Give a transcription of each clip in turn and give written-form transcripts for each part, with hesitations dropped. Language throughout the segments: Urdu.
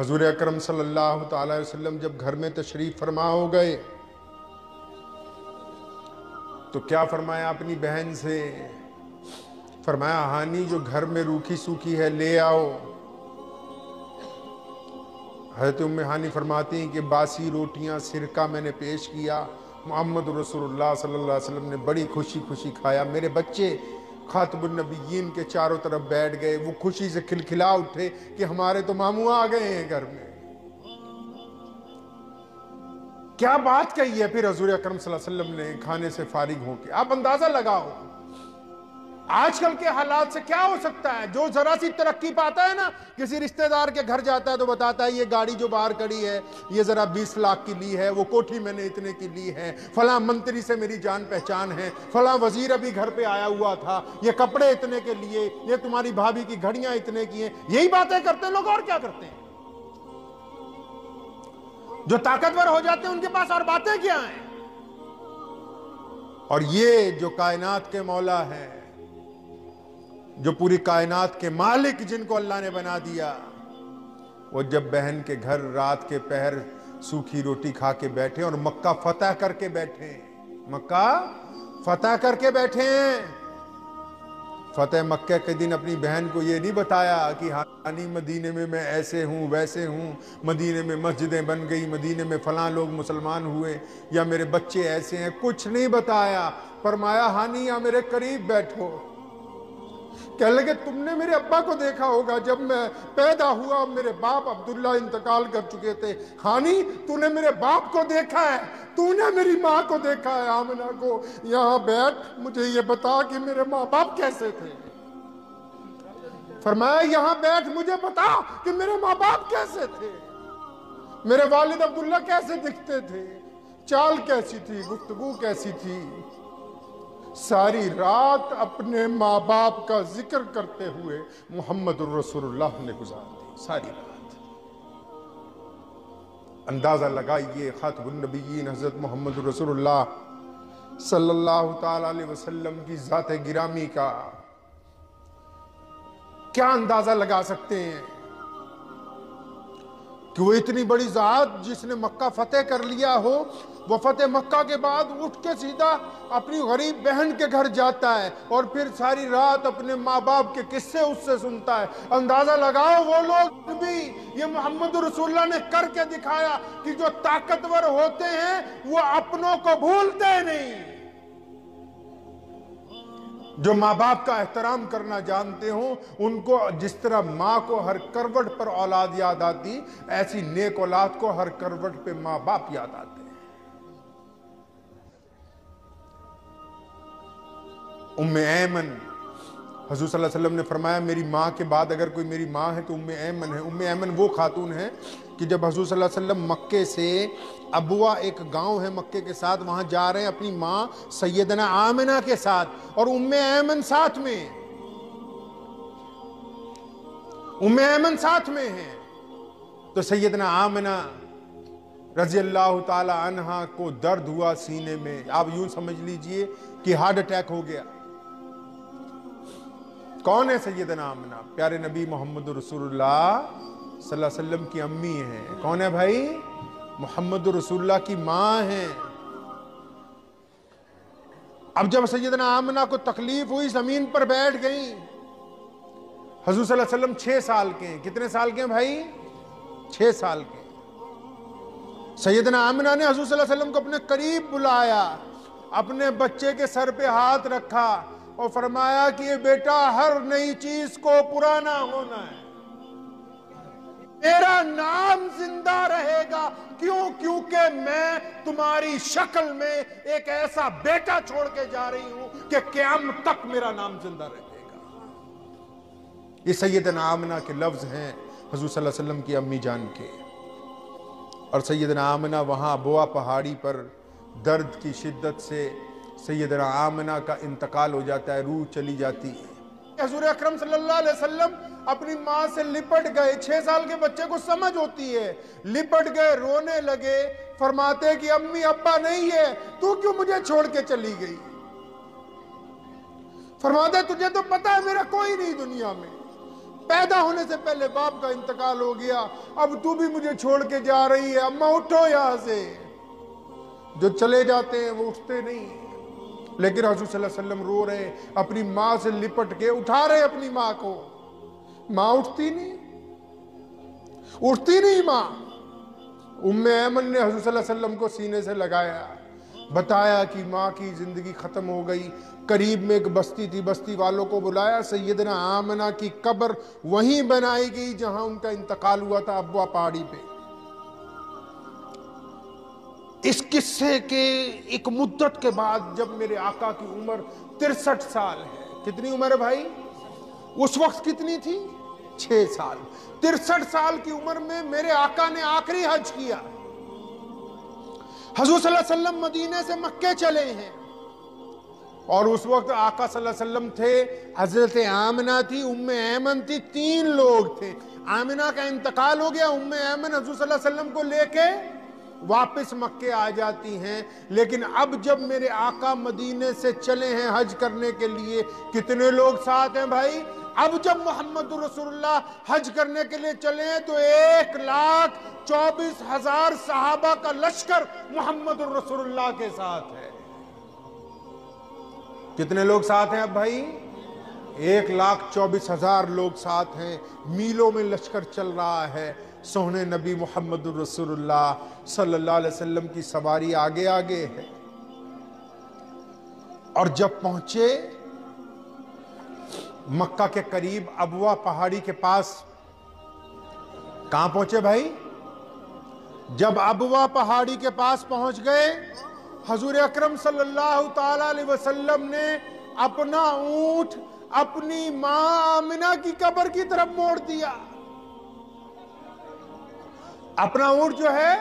حضور اکرم صلی اللہ تعالی وسلم جب گھر میں تشریف فرما ہو گئے تو کیا فرمایا اپنی بہن سے؟ فرمایا ہانی جو گھر میں روکھی سوکھی ہے لے آؤ۔ حضرت ام ہانی فرماتی ہیں کہ باسی روٹیاں سرکہ میں نے پیش کیا، محمد رسول اللہ صلی اللہ علیہ وسلم نے بڑی خوشی خوشی کھایا۔ میرے بچے خاتم النبیین کے چاروں طرف بیٹھ گئے، وہ خوشی سے کھلکھلا اٹھے کہ ہمارے تو ماموں آ گئے ہیں گھر میں۔ کیا بات کہی ہے پھر حضور اکرم صلی اللہ علیہ وسلم نے کھانے سے فارغ ہو کے؟ آپ اندازہ لگاؤ آج کل کے حالات سے کیا ہو سکتا ہے۔ جو ذرا سی ترقی پاتا ہے نا، کسی رشتہ دار کے گھر جاتا ہے تو بتاتا ہے یہ گاڑی جو باہر کھڑی ہے یہ ذرا 20 لاکھ کی لی ہے، وہ کوٹھی میں نے اتنے کی لی ہے، فلاں منتری سے میری جان پہچان ہے، فلاں وزیر ابھی گھر پہ آیا ہوا تھا، یہ کپڑے اتنے کے لیے، یہ تمہاری بھابھی کی گھڑیاں اتنے کی ہیں۔ یہی باتیں کرتے ہیں لوگ، اور کیا کرتے ہیں؟ جو طاقتور ہو جاتے ہیں ان کے پاس اور باتیں کیا ہیں؟ اور یہ جو کائنات کے مولا ہے، جو پوری کائنات کے مالک جن کو اللہ نے بنا دیا، وہ جب بہن کے گھر رات کے پہر سوکھی روٹی کھا کے بیٹھے اور مکہ فتح کر کے بیٹھے، مکہ فتح کر کے بیٹھے ہیں۔ فتح مکہ کے دن اپنی بہن کو یہ نہیں بتایا کہ ہانی مدینے میں میں ایسے ہوں ویسے ہوں، مدینے میں مسجدیں بن گئی، مدینے میں فلاں لوگ مسلمان ہوئے، یا میرے بچے ایسے ہیں، کچھ نہیں بتایا۔ فرمایا ہانی یا میرے قریب بیٹھو۔ کہنے لگے تم نے میرے ابا کو دیکھا ہوگا، جب میں پیدا ہوا میرے باپ عبداللہ انتقال کر چکے تھے۔ ہانی تو نے میرے باپ کو دیکھا ہے، تو نے میری ماں کو دیکھا ہے، آمنہ کو، یہاں بیٹھ مجھے یہ بتا کہ میرے ماں باپ کیسے تھے۔ فرمایا یہاں بیٹھ مجھے بتا کہ میرے ماں باپ کیسے تھے، میرے والد عبداللہ کیسے دکھتے تھے، چال کیسی تھی، گفتگو کیسی تھی۔ ساری رات اپنے ماں باپ کا ذکر کرتے ہوئے محمد الرسول اللہ نے گزار دی، ساری رات۔ اندازہ لگائیے خاتم النبیین حضرت محمد الرسول اللہ صلی اللہ تعالی علیہ وسلم کی ذات گرامی کا کیا اندازہ لگا سکتے ہیں کہ وہ اتنی بڑی ذات جس نے مکہ فتح کر لیا ہو، وہ فتح مکہ کے بعد اٹھ کے سیدھا اپنی غریب بہن کے گھر جاتا ہے اور پھر ساری رات اپنے ماں باپ کے قصے اس سے سنتا ہے۔ اندازہ لگاؤ وہ لوگ بھی یہ محمد رسول اللہ نے کر کے دکھایا کہ جو طاقتور ہوتے ہیں وہ اپنوں کو بھولتے نہیں، جو ماں باپ کا احترام کرنا جانتے ہوں ان کو جس طرح ماں کو ہر کروٹ پر اولاد یاد آتی، ایسی نیک اولاد کو ہر کروٹ پہ ماں باپ یاد آتے ہیں۔ ام ایمن، حضور صلی اللہ علیہ وسلم نے فرمایا میری ماں کے بعد اگر کوئی میری ماں ہے تو ام ایمن ہے۔ ام ایمن وہ خاتون ہے کہ جب حضور صلی اللہ علیہ وسلم مکے سے ابوا ایک گاؤں ہے مکے کے ساتھ، وہاں جا رہے ہیں اپنی ماں سیدنا آمنہ کے ساتھ اور ام ایمن ساتھ میں، ام ایمن ساتھ میں ہیں، تو سیدنا آمنہ رضی اللہ تعالی عنہا کو درد ہوا سینے میں، آپ یوں سمجھ لیجئے کہ ہارٹ اٹیک ہو گیا۔ کون ہے سیدنا آمنہ؟ پیارے نبی محمد رسول اللہ صلی اللہ علیہ وسلم کی امی ہیں۔ کون ہے بھائی؟ محمد رسول اللہ کی ماں ہیں۔ اب جب سیدنا آمنہ کو تکلیف ہوئی زمین پر بیٹھ گئیں، حضور صلی اللہ علیہ وسلم 6 سال کے ہیں۔ کتنے سال کے ہیں بھائی؟ 6 سال کے ہیں۔ سیدنا آمنہ نے حضور صلی اللہ علیہ وسلم کو اپنے قریب بلایا، اپنے بچے کے سر پہ ہاتھ رکھا اور فرمایا کہ یہ بیٹا ہر نئی چیز کو پرانا ہونا ہے، میرا نام زندہ رہے گا۔ کیوں؟ کیونکہ میں تمہاری شکل میں ایک ایسا بیٹا چھوڑ کے جا رہی ہوں کہ قیامت تک میرا نام زندہ رہے گا۔ یہ سیدنا آمنہ کے لفظ ہیں حضور صلی اللہ علیہ وسلم کی امی جان کے۔ اور سیدنا آمنہ وہاں ابوا پہاڑی پر درد کی شدت سے سیدنا آمنہ کا انتقال ہو جاتا ہے، روح چلی جاتی ہے۔ حضور اکرم صلی اللہ علیہ وسلم اپنی ماں سے لپٹ گئے، 6 سال کے بچے کو سمجھ ہوتی ہے، لپٹ گئے، رونے لگے، فرماتے کہ امی ابا نہیں ہے، تو کیوں مجھے چھوڑ کے چلی گئی؟ فرماتے تجھے تو پتا ہے میرا کوئی نہیں دنیا میں، پیدا ہونے سے پہلے باپ کا انتقال ہو گیا، اب تو بھی مجھے چھوڑ کے جا رہی ہے، اماں اٹھو یہاں سے۔ جو چلے جاتے ہیں وہ اٹھتے نہیں، لیکن حضور صلی اللہ علیہ وسلم رو رہے، اپنی ماں سے لپٹ کے اٹھا رہے اپنی ماں کو۔ ماں اٹھتی نہیں ماں۔ ام ایمن نے حضور صلی اللہ علیہ وسلم کو سینے سے لگایا، بتایا کہ ماں کی زندگی ختم ہو گئی۔ قریب میں ایک بستی تھی، بستی والوں کو بلایا، سیدنا آمنہ کی قبر وہیں بنائی گئی جہاں ان کا انتقال ہوا تھا، ابوا پہاڑی پہ۔ اس قصے کے ایک مدت کے بعد جب میرے آقا کی عمر 63 سال ہے، کتنی عمر ہے بھائی؟ اس وقت کتنی تھی؟ 6 سال۔ 63 سال کی عمر میں میرے آقا نے آخری حج کیا۔ حضور صلی اللہ علیہ وسلم مدینے سے مکے چلے ہیں، اور اس وقت آقا صلی اللہ علیہ وسلم تھے، حضرت آمنہ تھی، ام ایمن تھی، 3 لوگ تھے۔ آمنہ کا انتقال ہو گیا، ام ایمن حضور صلی اللہ علیہ وسلم کو لے کے واپس مکے آ جاتی ہیں۔ لیکن اب جب میرے آقا مدینے سے چلے ہیں حج کرنے کے لیے، کتنے لوگ ساتھ ہیں بھائی؟ اب جب محمد رسول اللہ حج کرنے کے لیے چلے ہیں تو 1,24,000 صحابہ کا لشکر محمد رسول اللہ کے ساتھ ہے۔ کتنے لوگ ساتھ ہیں اب بھائی؟ 1,24,000 لوگ ساتھ ہیں، میلوں میں لشکر چل رہا ہے۔ سونے نبی محمد رسول اللہ صلی اللہ علیہ وسلم کی سواری آگے آگے ہے، اور جب پہنچے مکہ کے قریب ابوا پہاڑی کے پاس، کہاں پہنچے بھائی؟ جب ابوا پہاڑی کے پاس پہنچ گئے، حضور اکرم صلی اللہ تعالی علیہ وسلم نے اپنا اونٹ اپنی ماں آمنہ کی قبر کی طرف موڑ دیا۔ اپنا اونٹ جو ہے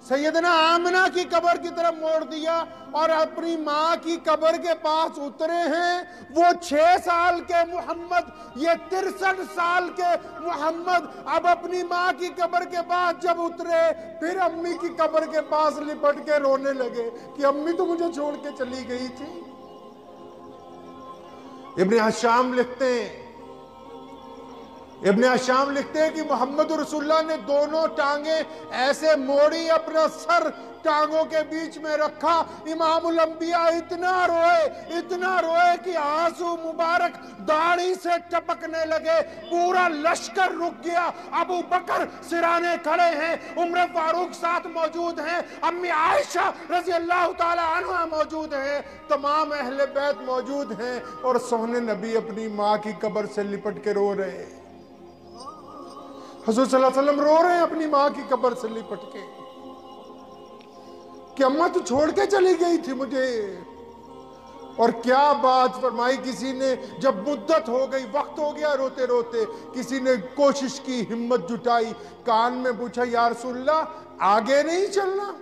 سیدنا آمنہ کی قبر کی طرف موڑ دیا، اور اپنی ماں کی قبر کے پاس اترے ہیں۔ وہ 6 سال کے محمد، یہ 63 سال کے محمد اب اپنی ماں کی قبر کے پاس جب اترے، پھر امی کی قبر کے پاس لپٹ کے رونے لگے کہ امی تو مجھے چھوڑ کے چلی گئی تھی۔ ابن حشام لکھتے ہیں کہ محمد رسول اللہ نے دونوں ٹانگیں ایسے موڑی، اپنا سر ٹانگوں کے بیچ میں رکھا۔ امام الانبیاء اتنا روئے کہ آنسو مبارک داڑھی سے ٹپکنے لگے۔ پورا لشکر رک گیا۔ ابو بکر سرانے کھڑے ہیں، عمر فاروق ساتھ موجود ہیں، امی عائشہ رضی اللہ تعالی عنہ موجود ہیں، تمام اہل بیت موجود ہیں، اور سونے نبی اپنی ماں کی قبر سے لپٹ کے رو رہے ہیں۔ حضور صلی اللہ علیہ وسلم رو رہے ہیں اپنی ماں کی قبر سے لپٹ کے کہ اماں تو چھوڑ کے چلی گئی تھی مجھے۔ اور کیا بات فرمائی، کسی نے جب مدت ہو گئی، وقت ہو گیا روتے روتے، کسی نے کوشش کی، ہمت جٹائی، کان میں پوچھا یا رسول اللہ آگے نہیں چلنا؟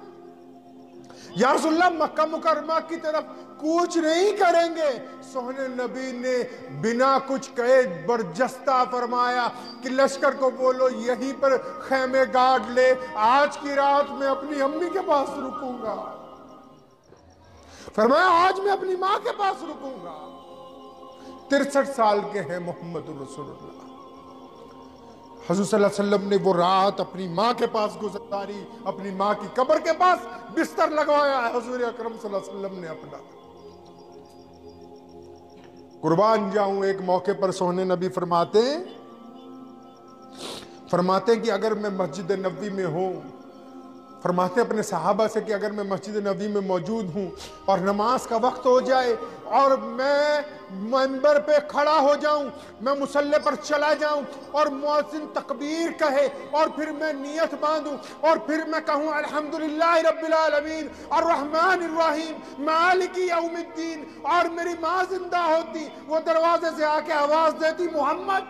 یا رسول اللہ مکہ مکرمہ کی طرف کوچ نہیں کریں گے؟ سونے نبی نے بنا کچھ کہے برجستہ فرمایا کہ لشکر کو بولو یہیں پر خیمے گاڑ لے، آج کی رات میں اپنی امی کے پاس رکوں گا۔ فرمایا آج میں اپنی ماں کے پاس رکوں گا۔ 63 سال کے ہیں محمد رسول اللہ۔ حضور صلی اللہ علیہ وسلم نے وہ رات اپنی ماں کے پاس گزاری، اپنی ماں کی قبر کے پاس بستر لگوایا ہے حضور اکرم صلی اللہ علیہ وسلم نے اپنا۔ قربان جاؤں، ایک موقع پر سونے نبی فرماتے ہیں کہ اگر میں مسجد نبوی میں ہوں، فرماتے ہیں اپنے صحابہ سے کہ اگر میں مسجد نبوی میں موجود ہوں اور نماز کا وقت ہو جائے اور میں منبر پہ کھڑا ہو جاؤں، میں مصلی پر چلا جاؤں اور مؤذن تکبیر کہے اور پھر میں نیت باندھوں اور پھر میں کہوں الحمدللہ رب العالمین الرحمن الرحیم مالک یوم الدین، اور میری ماں زندہ ہوتی، وہ دروازے سے آ کے آواز دیتی محمد،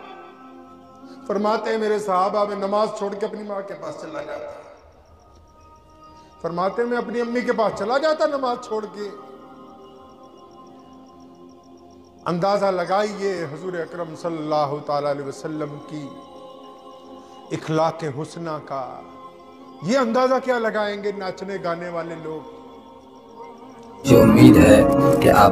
فرماتے ہیں میرے صحابہ میں نماز چھوڑ کے اپنی ماں کے پاس چلا جاتا، فرماتے ہیں میں اپنی امی کے پاس چلا جاتا نماز چھوڑ کے۔ اندازہ لگائیے حضور اکرم صلی اللہ تعالی علیہ وسلم کی اخلاق حسنہ کا، یہ اندازہ کیا لگائیں گے ناچنے گانے والے لوگ۔ مجھے امید ہے کہ آپ